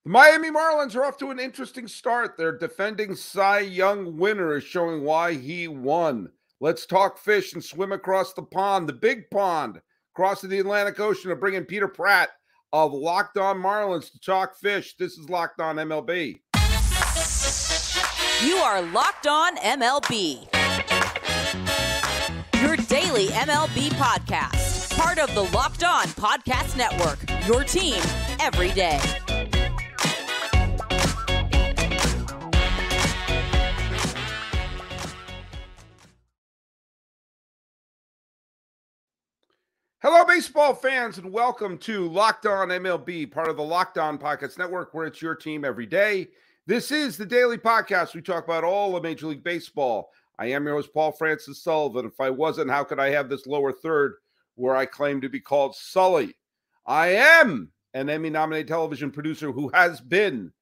The Miami Marlins are off to an interesting start. Their defending Cy Young winner is showing why he won. Let's talk fish and swim across the pond, the big pond, crossing the Atlantic Ocean, to bring in Peter Pratt of Locked On Marlins to talk fish. This is Locked On MLB. You are Locked On MLB, your daily MLB podcast, part of the Locked On Podcast Network, your team every day. Hello, baseball fans, and welcome to Locked On MLB, part of the Locked On Podcast Network, where it's your team every day. This is the daily podcast. We talk about all of Major League Baseball. I am your host, Paul Francis Sullivan. If I wasn't, how could I have this lower third where I claim to be called Sully? I am an Emmy-nominated television producer who has been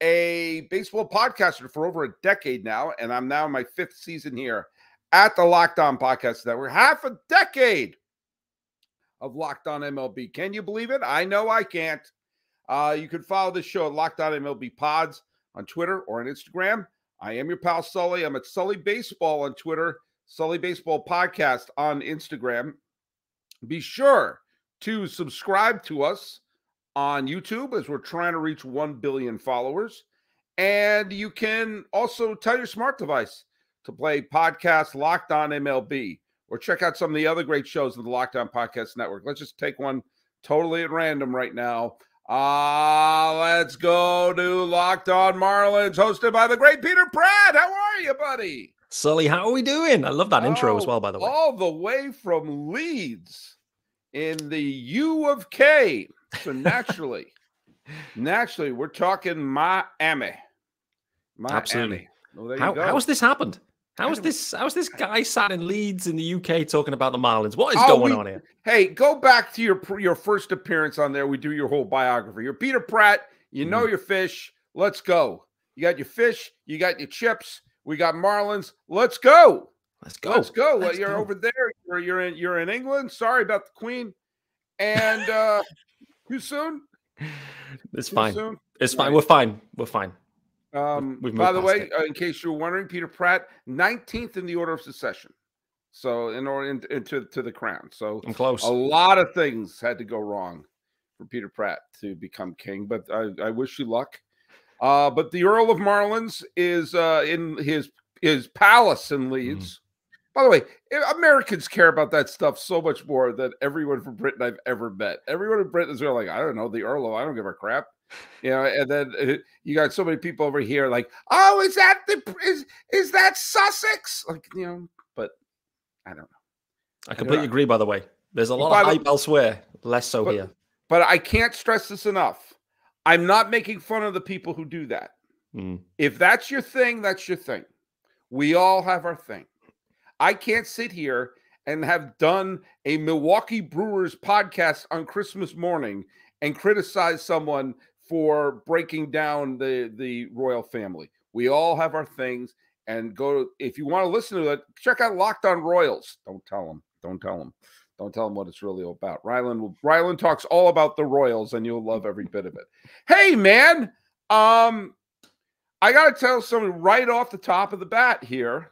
a baseball podcaster for over a decade now, and I'm now in my fifth season here at the Locked On Podcast Network. Half a decade of Locked On MLB. Can you believe it? I know I can't. You can follow this show at Locked On MLB Pods on Twitter or on Instagram. I am your pal Sully. I'm at Sully Baseball on Twitter, Sully Baseball Podcast on Instagram. Be sure to subscribe to us on YouTube as we're trying to reach 1 billion followers. And you can also tell your smart device to play podcast Locked On MLB, or check out some of the other great shows in the Locked On Podcast Network. Let's just take one totally at random right now. Let's go to Locked On Marlins, hosted by the great Peter Pratt. How are you, buddy? Sully, how are we doing? I love that intro as well, by the way. All the way from Leeds in the U of K. So naturally, we're talking Miami. Absolutely. Well, there you go. How has this happened? How is this guy sat in Leeds in the UK talking about the Marlins? What is going on here? Hey, go back to your first appearance on there. We do your whole biography. You're Peter Pratt. You know your fish. Let's go. You got your fish. You got your chips. We got Marlins. Let's go. Let's go. You're over there. You're in England. Sorry about the Queen. And too soon? It's fine. Soon? It's fine. We're fine. By the way, in case you're wondering, Peter Pratt, 19th in the order of succession. So into the crown. So I'm close. A lot of things had to go wrong for Peter Pratt to become king, but I wish you luck. But the Earl of Marlins is in his palace in Leeds. By the way, Americans care about that stuff so much more than everyone from Britain I've ever met. Everyone in Britain is like, I don't know, the Earl of, I don't give a crap. You know, and then you got so many people over here like, oh, is that Sussex? Like, you know, but I don't know. I completely agree, by the way. There's a lot of hype elsewhere, less so here. But I can't stress this enough. I'm not making fun of the people who do that. If that's your thing, that's your thing. We all have our thing. I can't sit here and have done a Milwaukee Brewers podcast on Christmas morning and criticize someone for breaking down the royal family. We all have our things, and if you want to listen to it, check out Locked On Royals. Don't tell them what it's really all about. Ryland talks all about the Royals, and you'll love every bit of it. Hey, man, I got to tell someone right off the top of the bat here,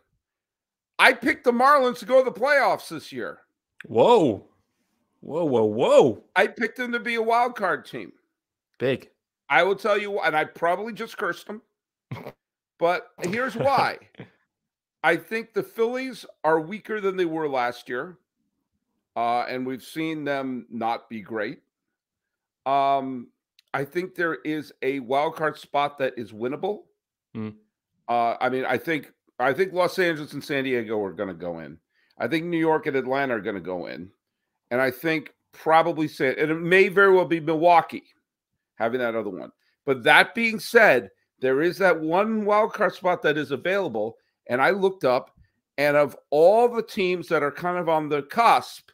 I picked the Marlins to go to the playoffs this year. Whoa. I picked them to be a wild card team. Big. I will tell you, and I probably just cursed them, but here's why. I think the Phillies are weaker than they were last year, and we've seen them not be great. I think there is a wild card spot that is winnable. I think Los Angeles and San Diego are going to go in. I think New York and Atlanta are going to go in. And I think probably and it may very well be Milwaukee having that other one. But that being said, there is that one wild card spot that is available. And I looked up, and of all the teams that are kind of on the cusp,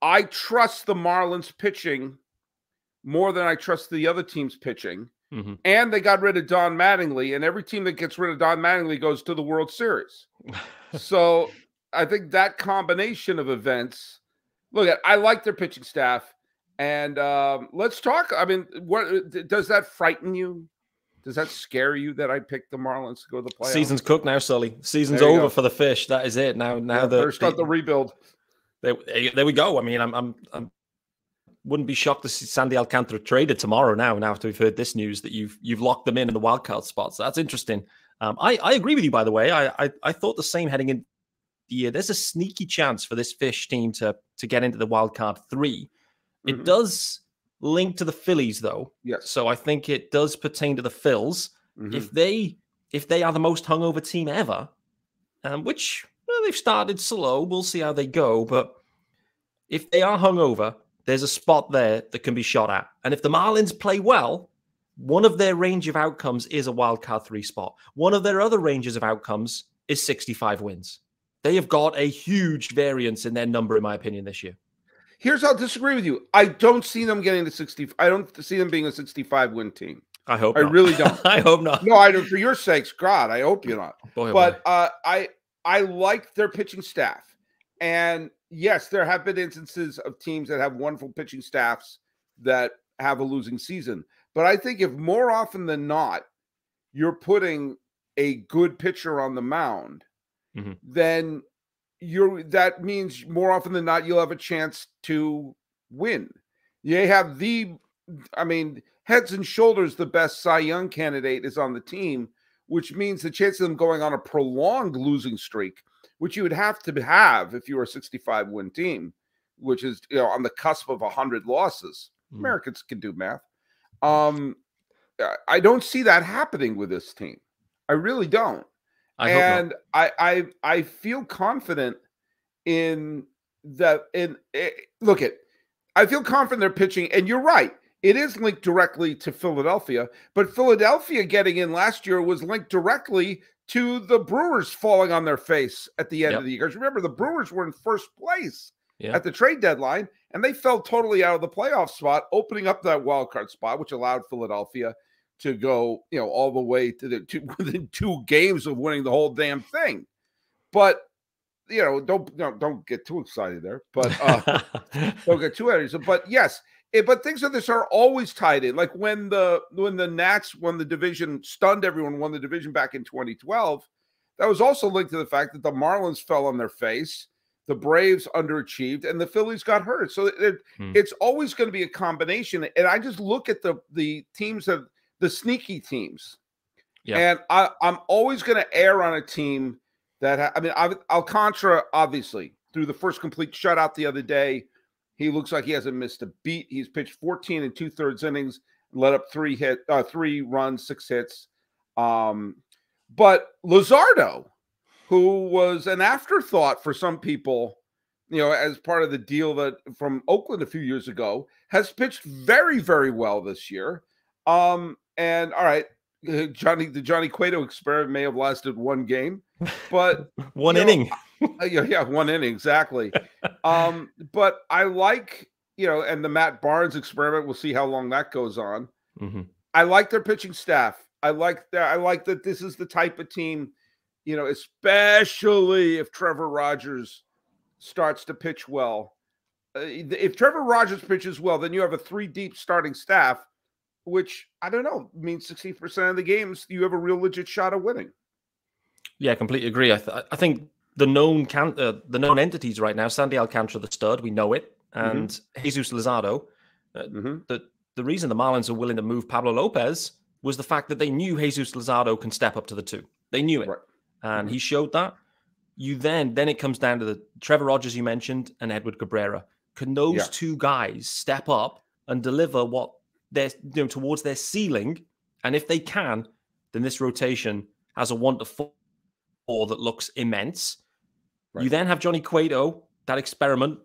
I trust the Marlins pitching more than I trust the other teams pitching. And they got rid of Don Mattingly, and every team that gets rid of Don Mattingly goes to the World Series. So I think that combination of events, I like their pitching staff, And let's talk. I mean, what does that frighten you? Does that scare you that I picked the Marlins to go to the playoffs? Season's cooked now, Sully. Season's over for the fish. That is it. Now better start the rebuild. There we go. I mean, I'm wouldn't be shocked to see Sandy Alcantara traded tomorrow. Now after we've heard this news that you've locked them in the wild card spots. That's interesting. I agree with you, by the way. I thought the same heading in the year. There's a sneaky chance for this fish team to get into the wild card 3. It does link to the Phillies, though. Yes. So I think it does pertain to the Phils. If they are the most hungover team ever, which they've started slow, we'll see how they go. But if they are hungover, there's a spot there that can be shot at. And if the Marlins play well, one of their range of outcomes is a wild card 3 spot. One of their other ranges of outcomes is 65 wins. They have got a huge variance in their number, in my opinion, this year. Here's how I disagree with you. I don't see them getting to 60. I don't see them being a 65-win team. I hope not. I really don't. I hope not. No, I don't. For your sakes, God, I hope you're not. Boy, but I like their pitching staff. And yes, there have been instances of teams that have wonderful pitching staffs that have a losing season. But I think if more often than not, you're putting a good pitcher on the mound, then that means more often than not, you'll have a chance to win. You have heads and shoulders, the best Cy Young candidate is on the team, which means the chance of them going on a prolonged losing streak, which you would have to have if you were a 65-win team, which is, on the cusp of 100 losses. Americans can do math. I don't see that happening with this team. I really don't. I feel confident in that. I feel confident they're pitching, and you're right. It is linked directly to Philadelphia, but Philadelphia getting in last year was linked directly to the Brewers falling on their face at the end of the year. Because remember, the Brewers were in first place at the trade deadline, and they fell totally out of the playoff spot, opening up that wild card spot, which allowed Philadelphia to go, all the way to within 2 games of winning the whole damn thing. But don't get too excited there. But don't get too excited. But yes, but things like this are always tied in. Like when the Nats won the division, stunned everyone, won the division back in 2012. That was also linked to the fact that the Marlins fell on their face, the Braves underachieved, and the Phillies got hurt. So it's always going to be a combination. And I just look at the teams of the sneaky teams. And I'm always going to err on a team that, Alcantara, obviously, through the first complete shutout the other day, he looks like he hasn't missed a beat. He's pitched 14 2/3 innings, let up 3 runs, 6 hits. But Luzardo, who was an afterthought for some people, as part of the deal that from Oakland a few years ago, has pitched very, very well this year. And all right, the Johnny Cueto experiment may have lasted 1 game, but one inning. 1 inning, exactly. But I like, and the Matt Barnes experiment, we'll see how long that goes on. I like their pitching staff. I like that this is the type of team, especially if Trevor Rogers starts to pitch well. If Trevor Rogers pitches well, then you have a 3-deep starting staff, which, I don't know, means 60% of the games you have a real legit shot of winning. Yeah, I completely agree. I think the known entities right now, Sandy Alcantara, the stud, we know it, and Jesus Luzardo. The reason the Marlins are willing to move Pablo Lopez was the fact that they knew Jesus Luzardo can step up to the 2. They knew it. Right. And he showed that. Then it comes down to the Trevor Rogers you mentioned and Edward Cabrera. Can those 2 guys step up and deliver what they're towards their ceiling? And if they can, then this rotation has a 1-4 that looks immense. Right. You then have Johnny Cueto, that experiment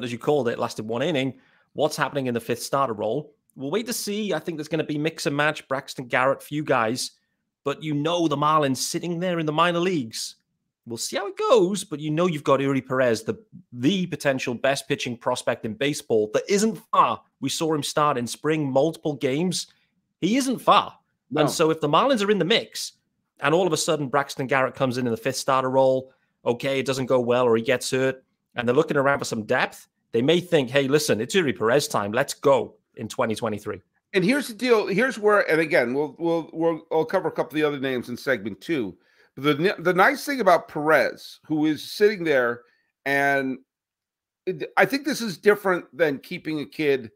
as you called it, lasted 1 inning. What's happening in the 5th starter role? We'll wait to see. I think there's going to be mix and match, Braxton Garrett, few guys. But the Marlins sitting there in the minor leagues. We'll see how it goes, but you've got Eury Perez, the potential best pitching prospect in baseball that isn't far. We saw him start in spring, multiple games. He isn't far. No. And so if the Marlins are in the mix and all of a sudden Braxton Garrett comes in the 5th starter role, okay, it doesn't go well or he gets hurt, and they're looking around for some depth, they may think, hey, listen, it's Eury Perez time. Let's go in 2023. And here's the deal. Here's where, and again, we'll cover a couple of the other names in segment 2. But the nice thing about Perez, who is sitting there, and I think this is different than keeping a kid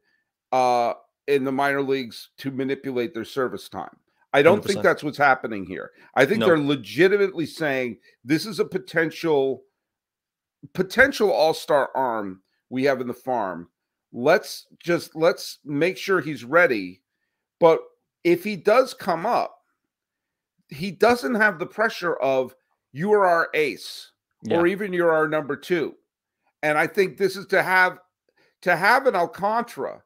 in the minor leagues to manipulate their service time. I don't 100%. think that's what's happening here. I think they're legitimately saying this is a potential all-star arm we have in the farm. Let's make sure he's ready. But if he does come up, he doesn't have the pressure of you are our ace or even you're our number 2. And I think this is to have an Alcantara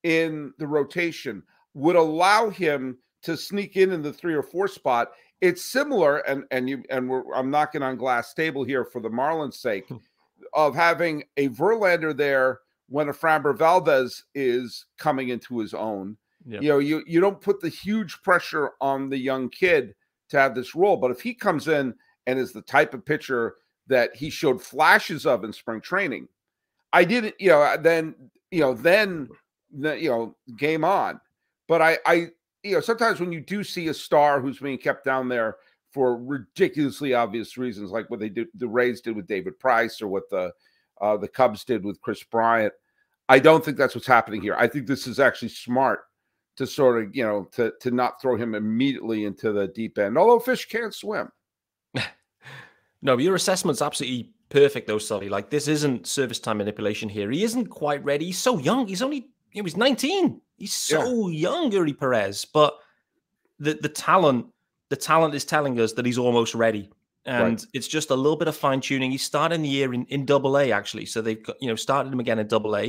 in the rotation would allow him to sneak in the 3 or 4 spot. It's similar, and I'm knocking on glass table here for the Marlins' sake, of having a Verlander there when a Framber Valdez is coming into his own. Yep. You don't put the huge pressure on the young kid to have this role, but if he comes in and is the type of pitcher that he showed flashes of in spring training, I didn't, then game on. But I sometimes when you do see a star who's being kept down there for ridiculously obvious reasons, like what the Rays did with David Price or what the Cubs did with Chris Bryant, I don't think that's what's happening here. I think this is actually smart to sort of, to not throw him immediately into the deep end, although fish can't swim. No, but your assessment's absolutely perfect, though, Sully. Like, this isn't service time manipulation here. He isn't quite ready. He's so young. He's only, he's 19. He's so young, Eury Perez. But the talent is telling us that he's almost ready. And it's just a little bit of fine tuning. He's starting the year in AA, actually. So they've started him again in AA.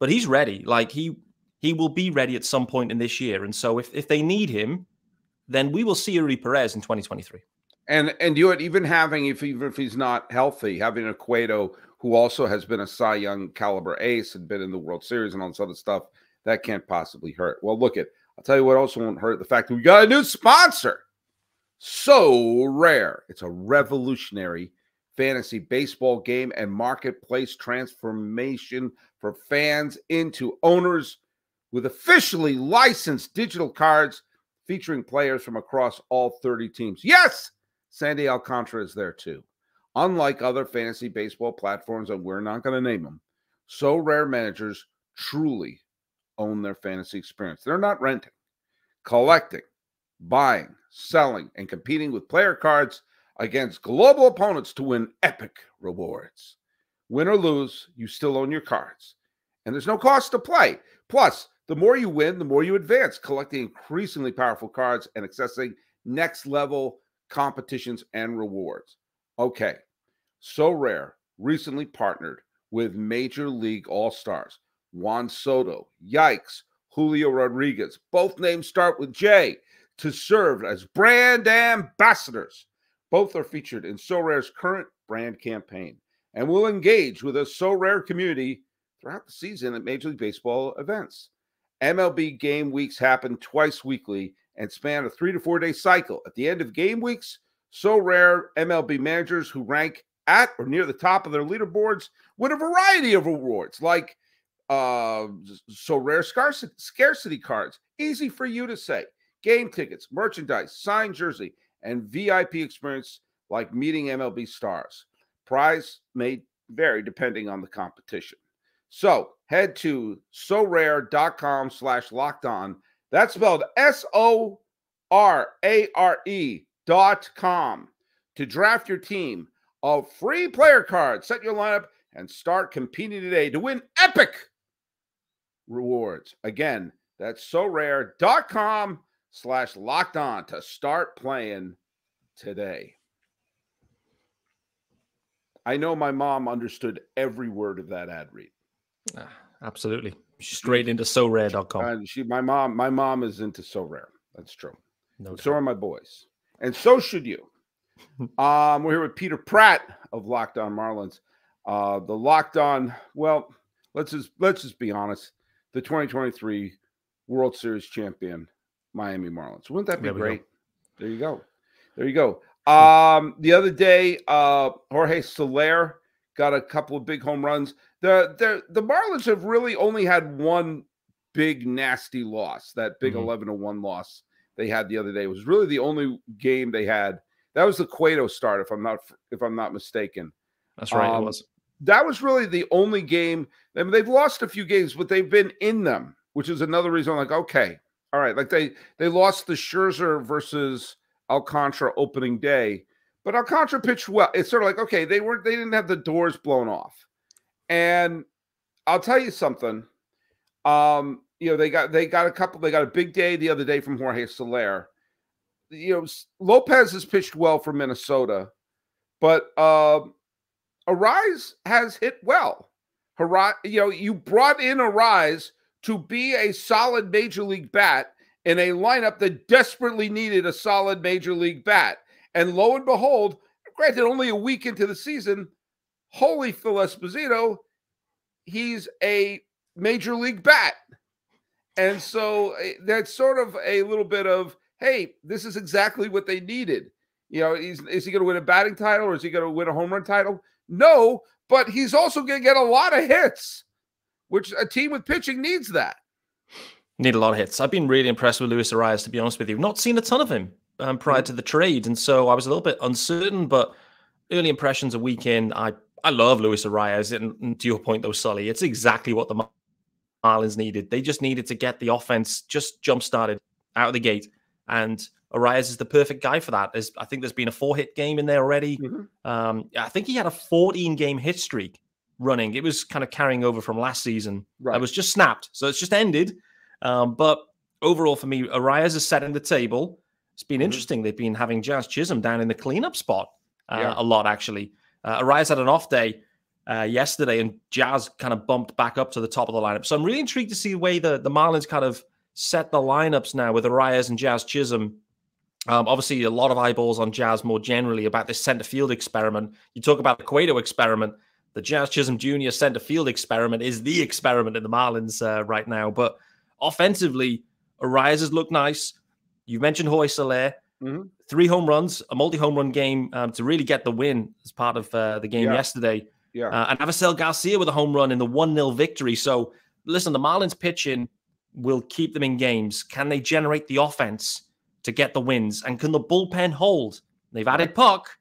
But he's ready. Like, he will be ready at some point in this year. And so if they need him, then we will see Eury Perez in 2023. And even having, even if he's not healthy, having a Cueto who also has been a Cy Young caliber ace and been in the World Series and all this other stuff, that can't possibly hurt. Well, I'll tell you what also won't hurt, the fact that we got a new sponsor. So Rare. It's a revolutionary fantasy baseball game and marketplace transformation for fans into owners with officially licensed digital cards featuring players from across all 30 teams. Yes! Sandy Alcantara is there too. Unlike other fantasy baseball platforms, and we're not going to name them, So Rare managers truly own their fantasy experience. They're not renting, collecting, buying, selling, and competing with player cards against global opponents to win epic rewards. Win or lose, you still own your cards, and there's no cost to play. Plus, the more you win, the more you advance, collecting increasingly powerful cards and accessing next-level competitions and rewards. Okay, So Rare recently partnered with Major League All-Stars Juan Soto, Yikes, Julio Rodriguez, both names start with J, to serve as brand ambassadors. Both are featured in So Rare's current brand campaign and will engage with a So Rare community throughout the season at Major League Baseball events. MLB game weeks happen twice weekly and span a 3 to 4 day cycle. At the end of game weeks, So Rare MLB managers who rank at or near the top of their leaderboards win a variety of rewards, like So Rare scarcity cards, easy for you to say, game tickets, merchandise, signed jersey, and VIP experience like meeting MLB stars. Prize may vary depending on the competition. So head to sorare.com/lockedon. That's spelled SORARE.com to draft your team of free player cards. Set your lineup and start competing today to win epic rewards. Again, that's sorare.com/lockedon to start playing today. I know my mom understood every word of that ad read. Absolutely. Straight into sorare.com. My mom is into So Rare. That's true. No, so are my boys. And so should you. We're here with Peter Pratt of Locked On Marlins. The Locked On, well, let's just be honest. The 2023 World Series champion, Miami Marlins. Wouldn't that be great? There you go. The other day, Jorge Soler got a couple of big home runs. The Marlins have really only had one big nasty loss. That big 11-1 loss they had the other day was really the only game they had. That was the Cueto start, if I'm not mistaken. That's right. It was. That was really the only game. I mean, they've lost a few games, but they've been in them, which is another reason I'm like, okay, all right. Like they lost the Scherzer versus Alcantara opening day, but Alcantara pitched well. It's sort of like, okay, they didn't have the doors blown off. And I'll tell you something. They got a big day the other day from Jorge Soler. Lopez has pitched well for Minnesota, but Arraez has hit well. You brought in Arraez to be a solid major league bat in a lineup that desperately needed a solid major league bat. And lo and behold, granted, only a week into the season, holy Phil Esposito, he's a major league bat. And so that's sort of a little bit of, hey, this is exactly what they needed. Is he going to win a batting title or is he going to win a home run title? No, but he's also going to get a lot of hits, which a team with pitching needs that. Need a lot of hits. I've been really impressed with Luis Arraez, to be honest with you. Not seen a ton of him prior to the trade, and so I was a little bit uncertain, but early impressions a week in, I love Luis Arraez, and to your point, though, Sully, it's exactly what the Marlins needed. They just needed to get the offense just jump-started out of the gate, and Arraez is the perfect guy for that. I think there's been a 4-hit game in there already. I think he had a 14-game hit streak running. It was kind of carrying over from last season. Right. It was just snapped, so it's just ended. But overall, for me, Arraez is setting the table. It's been interesting. They've been having Jazz Chisholm down in the cleanup spot a lot, actually. Arraez had an off day yesterday, and Jazz kind of bumped back up to the top of the lineup. So I'm really intrigued to see the way the Marlins kind of set the lineups now with Arraez and Jazz Chisholm. Obviously, a lot of eyeballs on Jazz more generally about this center field experiment. You talk about the Cueto experiment. The Jazz Chisholm Jr. center field experiment is the experiment in the Marlins right now. But offensively, Arraez has looked nice. You mentioned Jorge Soler. 3 home runs, a multi-home run game to really get the win as part of the game yesterday. And Avisail Garcia with a home run in the 1-0 victory. So, listen, the Marlins pitching will keep them in games. Can they generate the offense to get the wins? And can the bullpen hold? They've added Puck,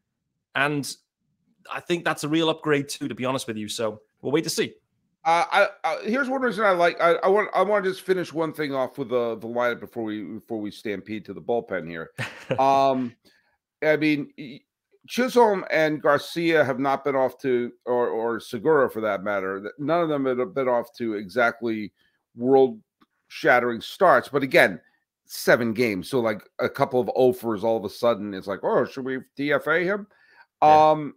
and I think that's a real upgrade too, to be honest with you. So we'll wait to see. Here's one reason I like. I want to just finish one thing off with the lineup before we stampede to the bullpen here. I mean, Chisholm and Garcia have not been off to, or Segura for that matter. None of them have been off to exactly world-shattering starts. But again, 7 games, so like a couple of offers all of a sudden, it's like, oh, should we DFA him? Yeah.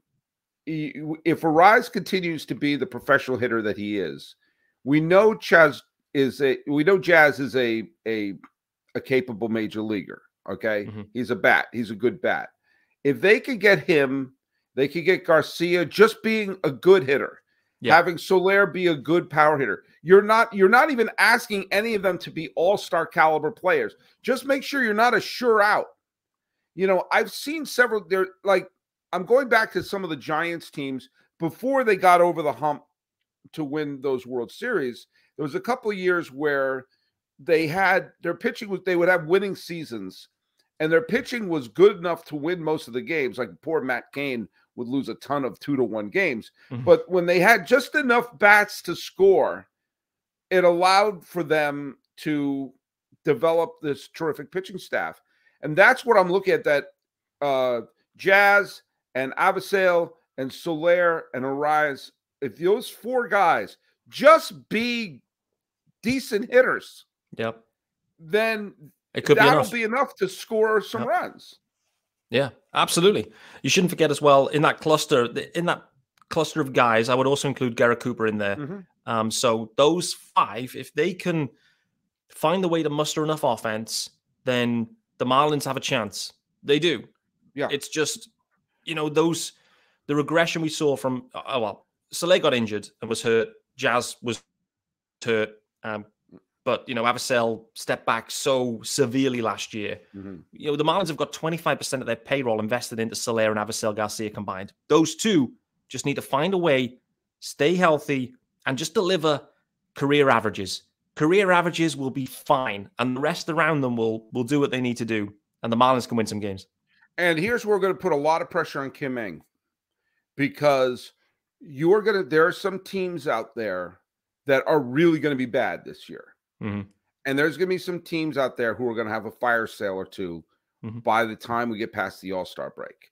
If Arraez continues to be the professional hitter that he is, we know Jazz is a capable major leaguer. Okay, he's a bat. He's a good bat. If they could get him, they could get Garcia just being a good hitter, having Soler be a good power hitter. You're not even asking any of them to be all-star caliber players. Just make sure you're not a sure out. I've seen several. I'm going back to some of the Giants teams before they got over the hump to win those World Series. There was a couple of years where they had their pitching they would have winning seasons, and their pitching was good enough to win most of the games. Like poor Matt Cain would lose a ton of 2-1 games. But when they had just enough bats to score, it allowed for them to develop this terrific pitching staff. And that's what I'm looking at, that Jazz and Avisail and Soler and Arraez, if those 4 guys just be decent hitters, then that'll be enough to score some runs. Yeah, absolutely. You shouldn't forget as well, in that cluster of guys, I would also include Garrett Cooper in there. So those 5, if they can find the way to muster enough offense, then the Marlins have a chance. They do. Yeah. It's just, the regression we saw from, Soler got injured and was hurt. Jazz was hurt. But, Avisail stepped back so severely last year. The Marlins have got 25% of their payroll invested into Soler and Avisail Garcia combined. Those 2 just need to find a way, stay healthy, and just deliver career averages. Career averages will be fine, and the rest around them will do what they need to do, and the Marlins can win some games. And here's where we're going to put a lot of pressure on Kim Ng, because there are some teams out there that are really going to be bad this year. Mm-hmm. And there's going to be some teams out there who are going to have a fire sale or two by the time we get past the All-Star break.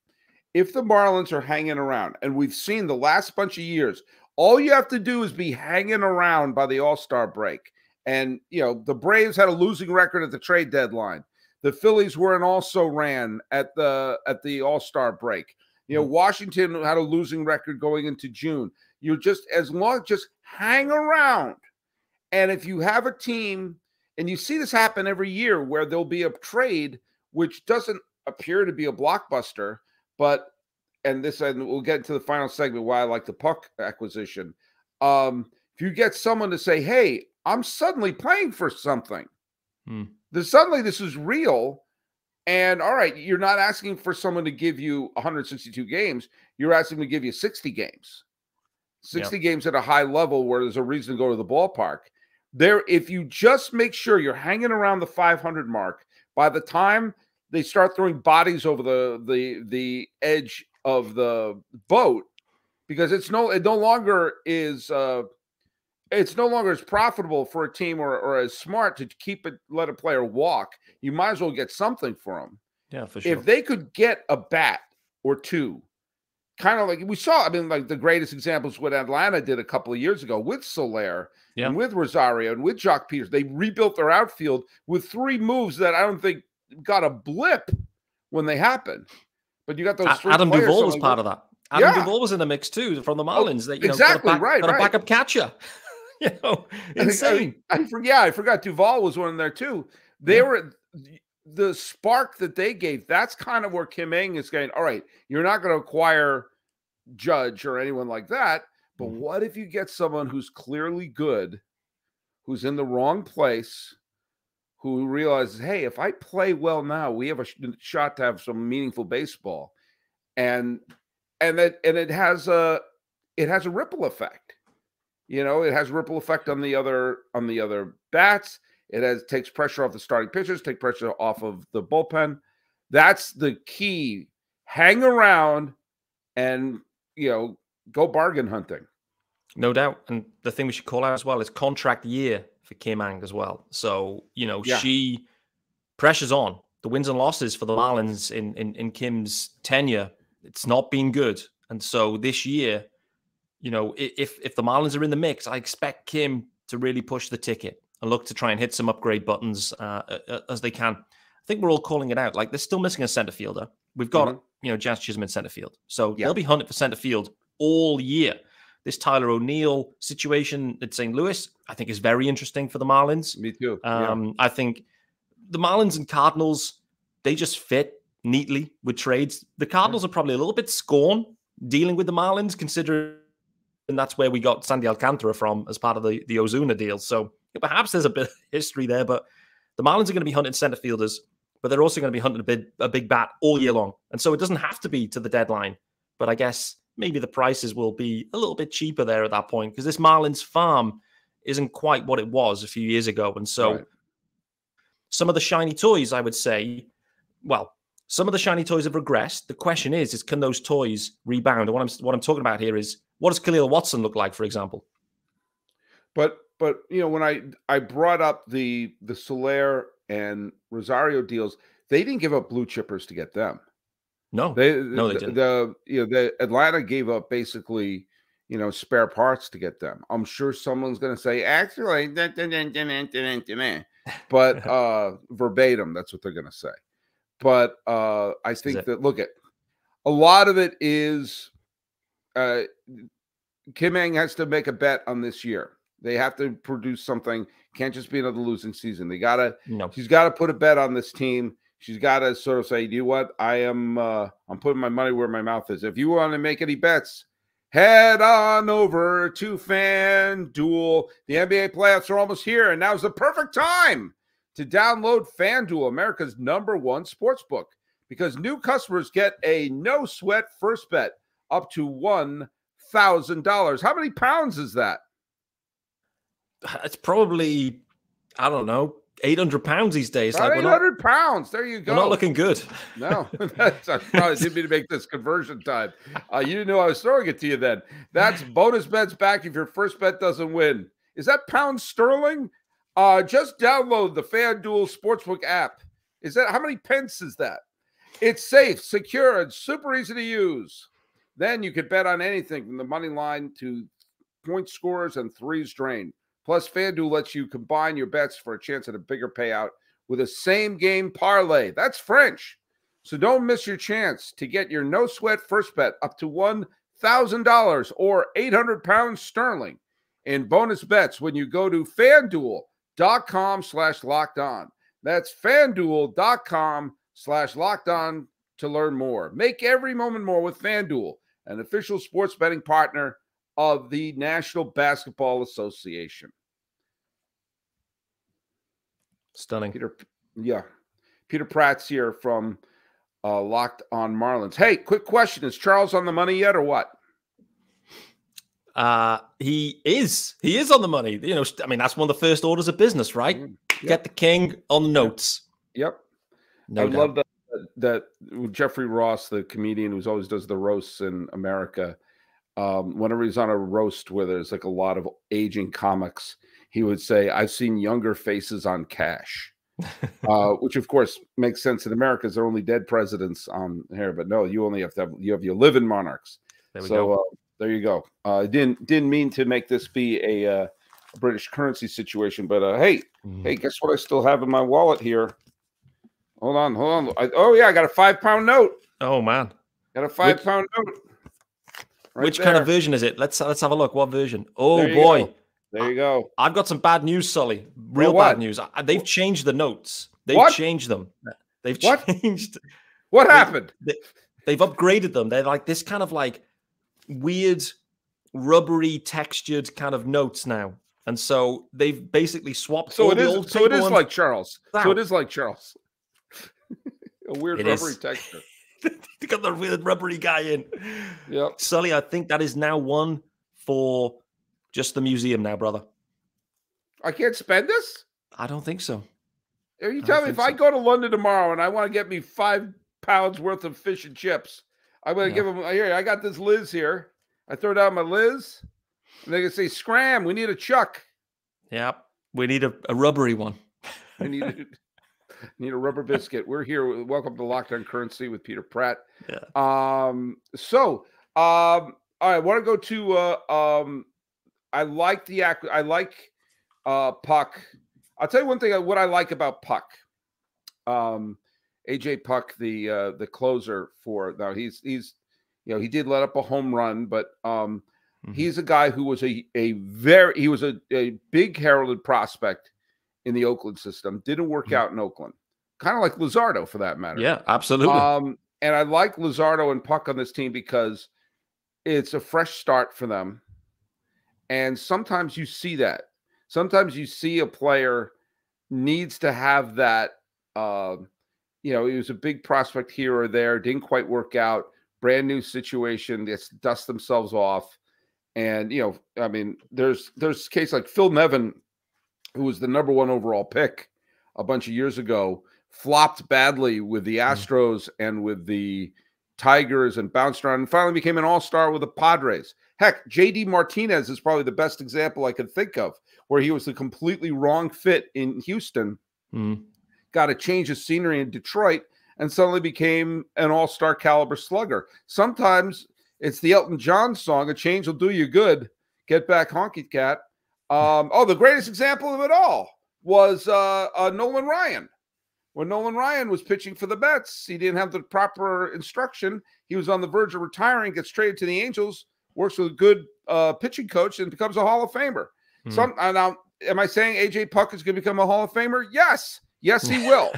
If the Marlins are hanging around, and we've seen the last bunch of years, all you have to do is be hanging around by the All-Star break. And, the Braves had a losing record at the trade deadline. The Phillies were and also ran at the All-Star break. Washington had a losing record going into June. Just hang around. And if you have a team, and you see this happen every year where there'll be a trade which doesn't appear to be a blockbuster, and we'll get into the final segment why I like the Puck acquisition. If you get someone to say, hey, I'm suddenly playing for something. Suddenly this is real. And all right, you're not asking for someone to give you 162 games. You're asking to give you 60 games. 60 games at a high level where there's a reason to go to the ballpark. If you just make sure you're hanging around the 500 mark, by the time they start throwing bodies over the edge of the boat, because it no longer is as profitable for a team or as smart to let a player walk. You might as well get something for them. Yeah, for sure. If they could get a bat or two, kind of like we saw, like the greatest examples what Atlanta did a couple of years ago with Soler and with Rosario and with Jock Peters. They rebuilt their outfield with 3 moves that I don't think got a blip when they happened. But you got those 3 Adam players. Duvall was part of that. Adam Duvall was in the mix too from the Marlins. Exactly, got a backup catcher. Insane. I forgot Duvall was one in there too. They were the spark that they gave. That's kind of where Kim Ng is going. All right, you're not going to acquire Judge or anyone like that, but what if you get someone who's clearly good, who's in the wrong place, who realizes, hey, if I play well now, we have a shot to have some meaningful baseball, and it has a ripple effect. It has a ripple effect on the other bats. It takes pressure off the starting pitchers, take pressure off of the bullpen. That's the key. Hang around and, go bargain hunting. No doubt. And the thing we should call out as well is contract year for Kim Ng as well. So, she pressures on. The wins and losses for the Marlins in Kim's tenure, it's not been good. And so this year, if the Marlins are in the mix, I expect Kim to really push the ticket and look to try and hit some upgrade buttons as they can. I think we're all calling it out. Like, they're still missing a center fielder. We've got, Jazz Chisholm in center field. So they'll be hunting for center field all year. This Tyler O'Neill situation at St. Louis, I think, is very interesting for the Marlins. Me too. I think the Marlins and Cardinals, they just fit neatly with trades. The Cardinals are probably a little bit scorned dealing with the Marlins, considering that's where we got Sandy Alcantara from as part of the Ozuna deal. So perhaps there's a bit of history there, but the Marlins are going to be hunting center fielders, but they're also going to be hunting a big bat all year long. And so it doesn't have to be to the deadline, but I guess maybe the prices will be a little bit cheaper there at that point, because this Marlins farm isn't quite what it was a few years ago. And so some of the shiny toys, I would say, some of the shiny toys have regressed. The question is can those toys rebound? And what I'm talking about here is, what does Khalil Watson look like, for example? But when I brought up the Soler and Rosario deals, they didn't give up blue chippers to get them. No, they didn't. The Atlanta gave up basically, spare parts to get them. I'm sure someone's going to say, actually, but verbatim, that's what they're going to say. But I think that, look at, a lot of it is Kim Ng has to make a bet on this year. They have to produce something. Can't just be another losing season. She's got to put a bet on this team. She's got to sort of say, you know what? I'm putting my money where my mouth is. If you want to make any bets, head on over to FanDuel. The NBA playoffs are almost here, and now's the perfect time to download FanDuel, America's #1 sportsbook, because new customers get a no-sweat first bet up to $1 $1,000. How many pounds is that? It's probably, I don't know, 800 pounds these days. About 800 pounds. There you go. We're not looking good. No, I probably didn't mean to make this conversion time. You didn't know I was throwing it to you then. That's bonus bets back if your first bet doesn't win. Is that pound sterling? Just download the FanDuel Sportsbook app. Is that, how many pence is that? It's safe, secure, and super easy to use. Then you could bet on anything from the money line to point scores and threes drained. Plus, FanDuel lets you combine your bets for a chance at a bigger payout with a same-game parlay. That's French. So don't miss your chance to get your no-sweat first bet up to $1,000 or 800 pounds sterling in bonus bets when you go to FanDuel.com/lockedon. That's FanDuel.com/lockedon to learn more. Make every moment more with FanDuel, an official sports betting partner of the National Basketball Association. Stunning. Peter Pratt's here from Locked on Marlins. Hey, quick question. Is Charles on the money yet or what? He is on the money. You know, I mean, that's one of the first orders of business, right? Yep. Get the king on the notes. Yep. No doubt. Love that Jeffrey Ross, the comedian who always does the roasts in America, whenever he's on a roast where there's like a lot of aging comics, he would say, "I've seen younger faces on cash," which of course makes sense in America because there are only dead presidents on here. But no, you only have to have your living monarchs. There we go. There you go. Didn't mean to make this be a British currency situation, but hey, guess what? I still have in my wallet here. Hold on. I got a 5-pound note. Oh man, got a 5-pound note. Which kind of version is it? Let's have a look. What version? Oh boy. Go. There you go. I've got some bad news, Sully. Real bad news. They've changed the notes. They've changed them. They've changed. What happened? They've upgraded them. They're like this kind of like weird, rubbery, textured kind of notes now. And so they've basically swapped. So it is. So it is like Charles. So it is like Charles. A weird rubbery texture. They got the weird rubbery guy in. Yep. Sully, I think that is now one for just the museum now, brother. I can't spend this? I don't think so. Are you telling me if I go to London tomorrow and I want to get me 5 pounds worth of fish and chips, I'm going to give them, here, I got this Liz here. I throw down my Liz, and they can say, "Scram, we need a Chuck." Yep. We need a rubbery one. I need a rubber biscuit. We're here. Welcome to Locked on Currency with Peter Pratt. Yeah. All right, I want to go to I like Puck. I'll tell you one thing what I like about Puck. AJ Puck, the closer for now, he's he did let up a home run, but he's a guy who was a big heralded prospect in the Oakland system. Didn't work out in Oakland. Kind of like Luzardo for that matter. Yeah, absolutely. And I like Luzardo and Puck on this team because it's a fresh start for them. And sometimes you see that. Sometimes you see a player needs to have that, he was a big prospect here or there, didn't quite work out, brand new situation, they dust themselves off. And, I mean, there's a case like Phil Nevin, who was the #1 overall pick a bunch of years ago, flopped badly with the Astros and with the Tigers and bounced around and finally became an all-star with the Padres. Heck, JD Martinez is probably the best example I could think of, where he was the completely wrong fit in Houston, got a change of scenery in Detroit, and suddenly became an all-star caliber slugger. Sometimes it's the Elton John song, "A Change Will Do You Good, Get Back Honky Cat." The greatest example of it all was Nolan Ryan. When Nolan Ryan was pitching for the Mets, he didn't have the proper instruction. He was on the verge of retiring, gets traded to the Angels, works with a good pitching coach, and becomes a Hall of Famer. Now, am I saying AJ Puck is going to become a Hall of Famer? Yes. Yes, he will.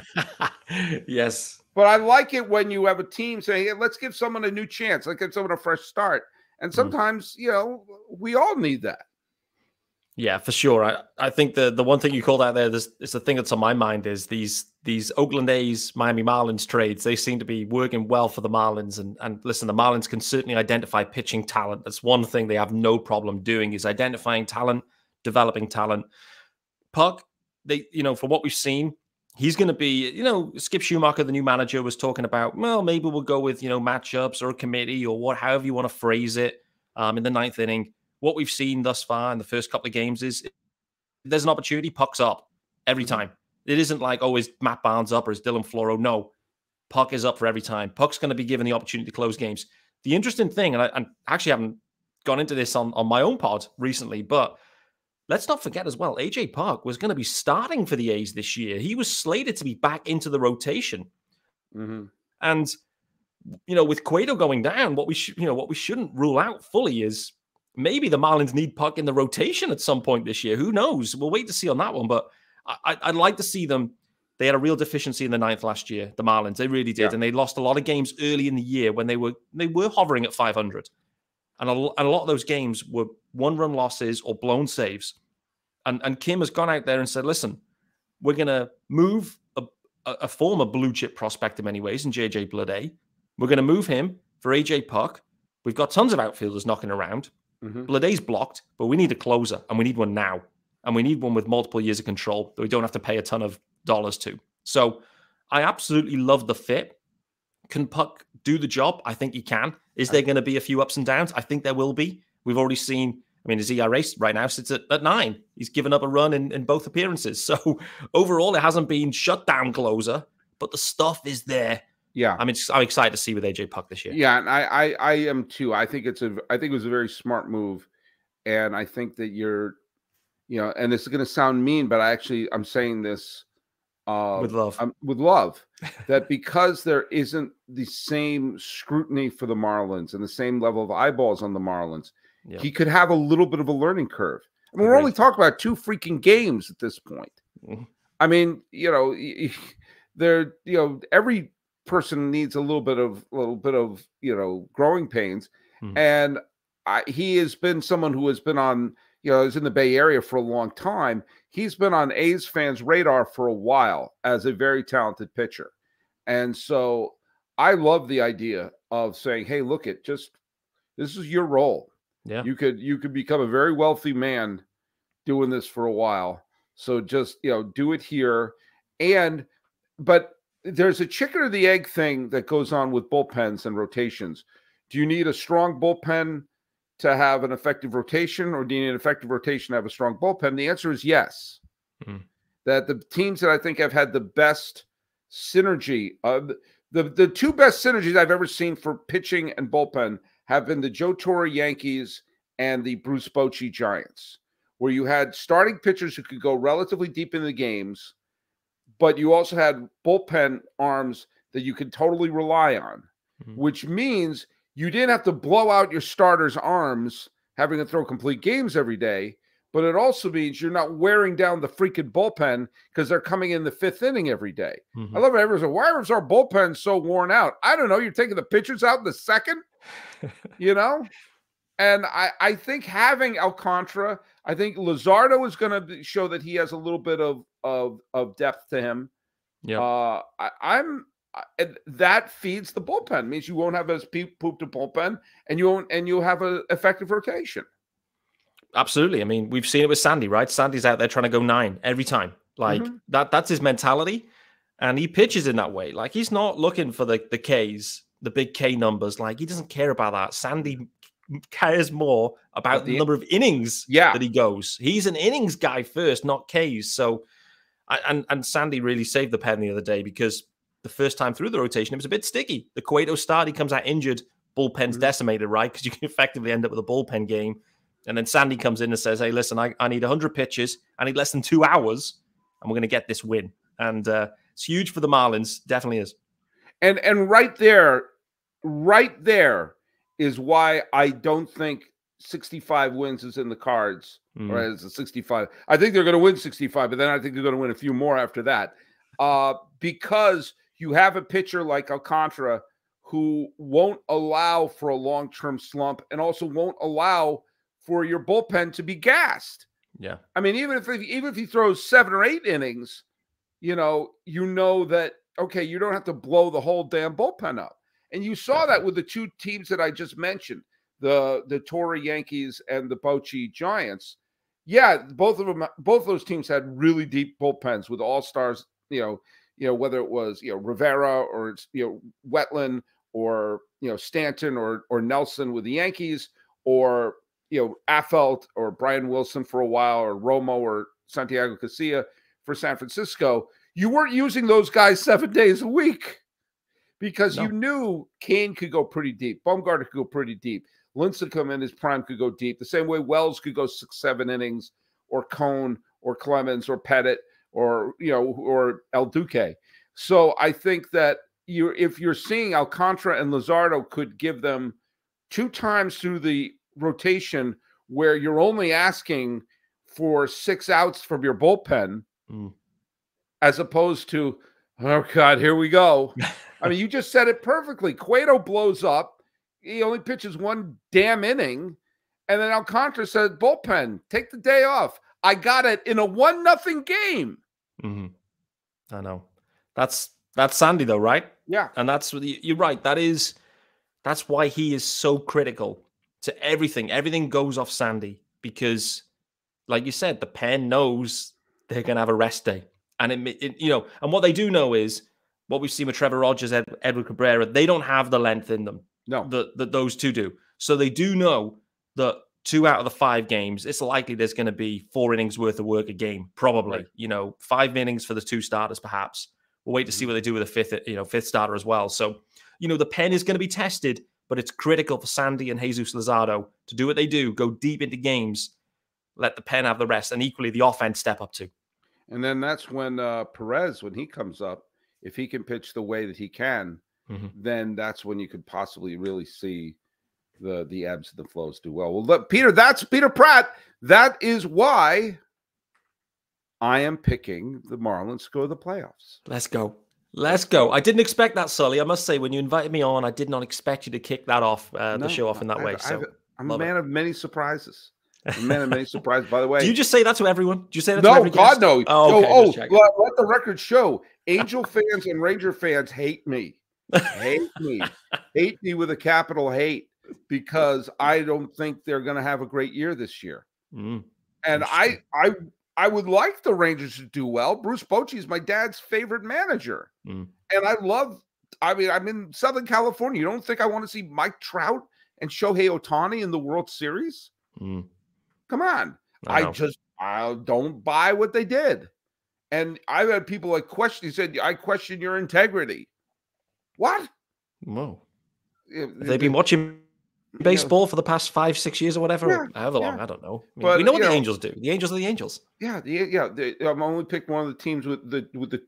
Yes. But I like it when you have a team saying, "Hey, let's give someone a new chance. Let's give someone a fresh start." And sometimes, we all need that. Yeah, for sure. I think the one thing you called out there, is the thing that's on my mind is these Oakland A's, Miami Marlins trades. They seem to be working well for the Marlins. And listen, the Marlins can certainly identify pitching talent. That's one thing they have no problem doing, is identifying talent, developing talent. Puck, from what we've seen, he's going to be, Skip Schumacher, the new manager, was talking about, well, maybe we'll go with, matchups or a committee or however you want to phrase it in the ninth inning. What we've seen thus far in the first couple of games is there's an opportunity, Puck's up every time. It isn't like, oh, is Matt Barnes up or is Dylan Floro? No, Puck is up for every time. Puck's going to be given the opportunity to close games. The interesting thing, and I actually haven't gone into this on my own pod recently, but let's not forget as well, AJ Puck was going to be starting for the A's this year. He was slated to be back into the rotation. And, with Cueto going down, what we shouldn't rule out fully is maybe the Marlins need Puck in the rotation at some point this year. Who knows? We'll wait to see on that one. But I'd like to see them. They had a real deficiency in the ninth last year, the Marlins. They really did. Yeah. And they lost a lot of games early in the year when they were hovering at 500. And a lot of those games were one-run losses or blown saves. And Kim has gone out there and said, listen, we're going to move a former blue-chip prospect in many ways, in J.J. Bleday. We're going to move him for A.J. Puck. We've got tons of outfielders knocking around. Bleday's blocked, but we need a closer, and we need one now. And we need one with multiple years of control that we don't have to pay a ton of dollars to. So I absolutely love the fit. Can Puck do the job? I think he can. Is there going to be a few ups and downs? I think there will be. We've already seen, his ERA right now sits at 9. He's given up a run in both appearances. So overall, it hasn't been shut down closer, but the stuff is there. Yeah, I'm excited to see with AJ Puck this year. Yeah, and I am too. I think it was a very smart move, and I think that you're, and this is going to sound mean, but I'm saying this with love, that because there isn't the same scrutiny for the Marlins and the same level of eyeballs on the Marlins, he could have a little bit of a learning curve. We're only talking about 2 freaking games at this point. They're every person needs a little bit of growing pains, and he has been someone who has been on is in the Bay Area for a long time. He's been on A's fans' radar for a while as a very talented pitcher, and so I love the idea of saying, hey, look, this is your role. Yeah, you could become a very wealthy man doing this for a while, so just do it here. But there's a chicken or the egg thing that goes on with bullpens and rotations. Do you need a strong bullpen to have an effective rotation, or do you need an effective rotation to have a strong bullpen? The answer is yes. That the teams that I think have had the best synergy, the 2 best synergies I've ever seen for pitching and bullpen have been the Joe Torre Yankees and the Bruce Bochy Giants, where you had starting pitchers who could go relatively deep in the games, but you also had bullpen arms that you could totally rely on, which means you didn't have to blow out your starters' arms having to throw complete games every day, but it also means you're not wearing down the freaking bullpen because they're coming in the 5th inning every day. I love it. Everyone's like, why is our bullpen so worn out? I don't know. You're taking the pitchers out in the 2nd, And I think having Alcantara, I think Luzardo is going to show that he has a little bit of depth to him. Yeah, that feeds the bullpen. It means you won't have as pooped a bullpen, and you'll have an effective rotation. Absolutely. We've seen it with Sandy, right? Sandy's out there trying to go 9 every time. That's his mentality, and he pitches in that way. He's not looking for the Ks, the big K numbers. He doesn't care about that. Sandy cares more about the number of innings that he goes. He's an innings guy first, not Ks. So, and Sandy really saved the pen the other day, because the first time through the rotation, it was a bit sticky. The Cueto start, he comes out injured, bullpen's decimated, right? Because you can effectively end up with a bullpen game. And then Sandy comes in and says, hey, listen, I need 100 pitches. I need less than 2 hours, and we're going to get this win. And it's huge for the Marlins. Definitely is. And right there is why I don't think 65 wins is in the cards, or as a 65. I think they're going to win 65, but then I think they're going to win a few more after that, because you have a pitcher like Alcantara who won't allow for a long-term slump, and also won't allow for your bullpen to be gassed. Yeah. I mean, even if he throws 7 or 8 innings, that, okay, you don't have to blow the whole damn bullpen up. And you saw that with the 2 teams that I just mentioned, the Torii Yankees and the Bochy Giants. Yeah, both of those teams had really deep bullpens with all-stars, whether it was, Rivera or it's, Wetland or, Stanton or Nelson with the Yankees, or, Affeldt or Brian Wilson for a while, or Romo or Santiago Casilla for San Francisco. You weren't using those guys 7 days a week because you knew Kane could go pretty deep. Bumgarner could go pretty deep. Lincecum in his prime could go deep. The same way Wells could go 6-7 innings, or Cone or Clemens or Pettit or El Duque. So I think that if you're seeing Alcantara and Luzardo could give them 2 times through the rotation where you're only asking for 6 outs from your bullpen, as opposed to, oh God, here we go. I mean, you just said it perfectly. Cueto blows up. He only pitches 1 damn inning. And then Alcantara said, bullpen, take the day off. I got it in a 1-0 game. I know. That's Sandy though, right? Yeah. And you're right. That's why he is so critical to everything. Everything goes off Sandy because, like you said, the pen knows they're going to have a rest day. And and what they do know is what we've seen with Trevor Rogers, Edward Cabrera, they don't have the length in them. No. That those 2 do. So they do know that 2 out of the 5 games, it's likely there's going to be 4 innings worth of work a game, probably. Right. 5 innings for the 2 starters, perhaps. We'll wait to see what they do with the fifth starter as well. So, the pen is going to be tested, but it's critical for Sandy and Jesus Luzardo to do what they do, go deep into games, let the pen have the rest, and equally the offense step up too. And then that's when Perez, when he comes up, if he can pitch the way that he can, then that's when you could possibly really see the ebbs and the flows do well. Well, look, Peter, that's Peter Pratt. That is why I am picking the Marlins to go to the playoffs. Let's go. I didn't expect that, Sully. I must say, when you invited me on, I did not expect you to kick that off, the show off in that way. So I'm a man of many surprises. I'm a man of many surprises, by the way. Do you just say that to everyone? Do you say that to every guest? No. Oh, okay. Let the record show. Angel fans and Ranger fans hate me. Hate me with a capital hate, because I don't think they're going to have a great year this year. And I would like the Rangers to do well. Bruce Bochy is my dad's favorite manager. And I'm in Southern California. You don't think I want to see Mike Trout and Shohei Ohtani in the World Series? Come on. I don't buy what they did. And I've had people he said, I question your integrity. What? Whoa. They've been watching baseball for the past 5-6 years or whatever. However long, I don't know. We know what the Angels do. The Angels are the Angels. I'm only picked one of the teams with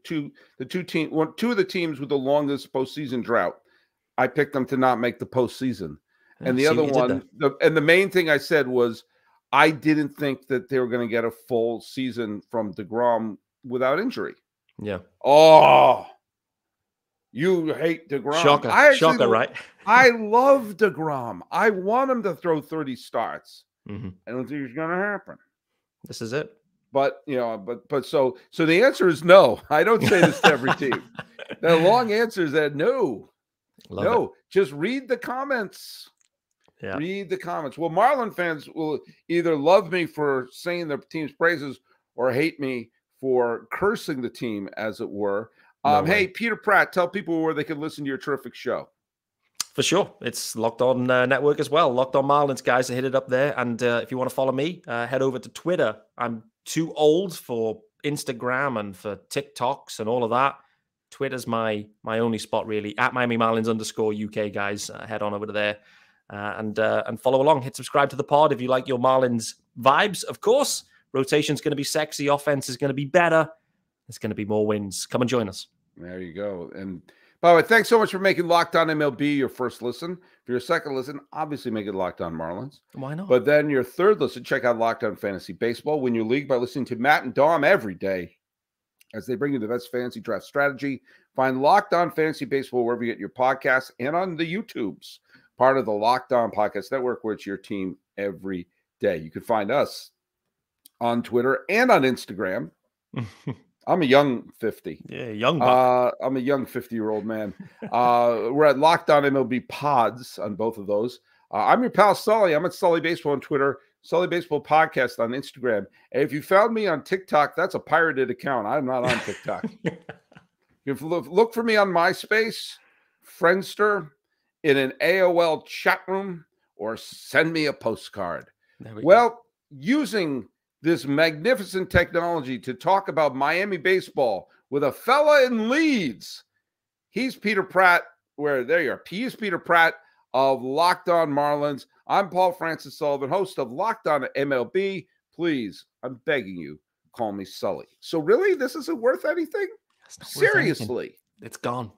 two of the teams with the longest postseason drought. I picked them to not make the postseason. And the other one, the main thing I said was I didn't think that they were going to get a full season from DeGrom without injury. Yeah. Oh, you hate DeGrom. Shocker, right? I love DeGrom. I want him to throw 30 starts. I don't think it's going to happen. This is it. But, so the answer is no. I don't say this to every team. The long answer is that no. Just read the comments. Yeah. Read the comments. Well, Marlin fans will either love me for saying their team's praises or hate me for cursing the team, as it were. Hey, Peter Pratt, tell people where they can listen to your terrific show. For sure. It's Locked On Network as well. Locked On Marlins, guys. I hit it up there. And if you want to follow me, head over to Twitter. I'm too old for Instagram and for TikToks and all of that. Twitter's my only spot, really. At Miami Marlins _UK, guys. Head on over to there and follow along. Hit subscribe to the pod if you like your Marlins vibes, of course. Rotation's going to be sexy. Offense is going to be better. There's going to be more wins. Come and join us. There you go. And by the way, thanks so much for making Locked On MLB your first listen. For your second listen, obviously make it Locked On Marlins. Why not? But then your third listen, check out Locked On Fantasy Baseball. Win your league by listening to Matt and Dom every day as they bring you the best fantasy draft strategy. Find Locked On Fantasy Baseball wherever you get your podcasts and on the YouTubes. Part of the Locked On Podcast Network, where it's your team every day. You can find us on Twitter and on Instagram. I'm a young 50. Yeah, young buck. I'm a young 50-year-old man. We're at Locked On MLB Pods on both of those. I'm your pal Sully. I'm at Sully Baseball on Twitter, Sully Baseball Podcast on Instagram. And if you found me on TikTok, that's a pirated account. I'm not on TikTok. You can look for me on MySpace, Friendster, in an AOL chat room, or send me a postcard. Well, using this magnificent technology to talk about Miami baseball with a fella in Leeds. He's Peter Pratt. There you are. He's Peter Pratt of Locked On Marlins. I'm Paul Francis Sullivan, host of Locked On MLB. Please, I'm begging you, call me Sully. So really, this isn't worth anything? Seriously. It's gone.